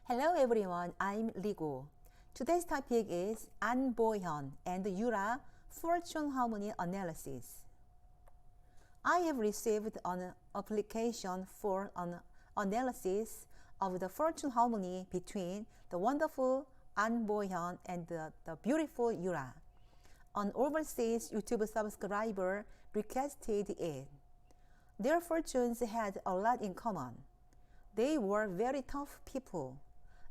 Hello everyone, I'm Ligo. Today's topic is Bo-hyun and Yura fortune harmony analysis. I have received an application for an analysis of the fortune harmony between the wonderful Bo-hyun and the beautiful Yura. An overseas YouTube subscriber requested it. Their fortunes had a lot in common. They were very tough people.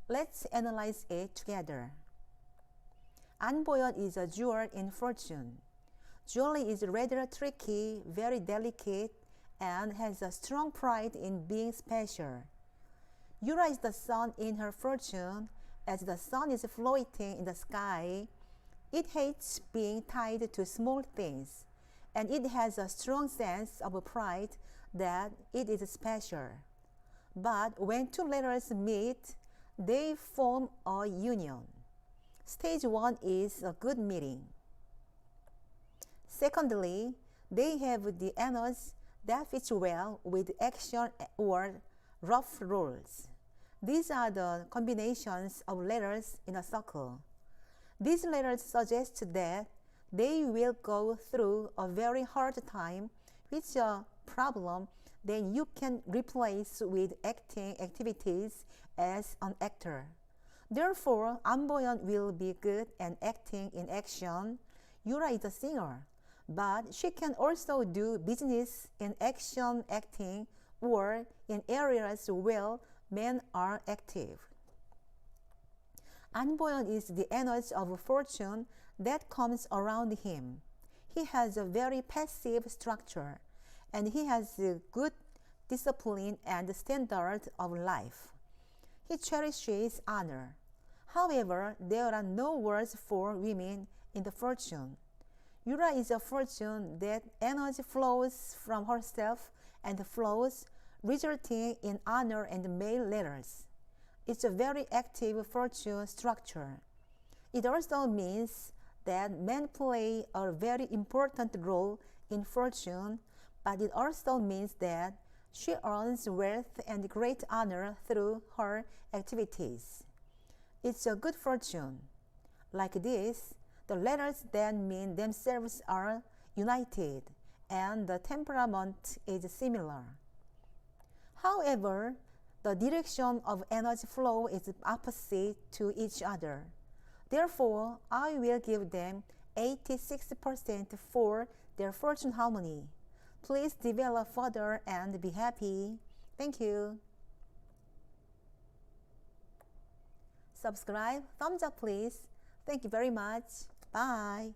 Let's analyze it together. Bo-hyun is a jewel in fortune. Jewelry is rather tricky, very delicate, and has a strong pride in being special. Yura is the sun in her fortune. As the sun is floating in the sky, it hates being tied to small things, and it has a strong sense of pride that it is special. But when two letters meet, they form a union. Stage 1 is a good meeting. Secondly, they have the energy that fits well with action or rough rules. These are the combinations of letters in a circle. These letters suggest that they will go through a very hard time, which is a problem then you can replace with acting activities as an actor. Therefore, Bo-hyun will be good at acting in action. Yura is a singer, but she can also do business in action acting or in areas where men are active. Bo-hyun is the energy of fortune that comes around him. He has a very passive structure, and he has a good discipline and standard of life. He cherishes honor. However, there are no words for women in the fortune. Yura is a fortune that energy flows from herself and flows, resulting in honor and male letters. It's a very active fortune structure. It also means that men play a very important role in fortune, but it also means that she earns wealth and great honor through her activities. It's a good fortune. Like this, the letters that mean themselves are united, and the temperament is similar. However, the direction of energy flow is opposite to each other. Therefore, I will give them 86% for their fortune harmony. Please develop further and be happy. Thank you. Subscribe, thumbs up please. Thank you very much. Bye.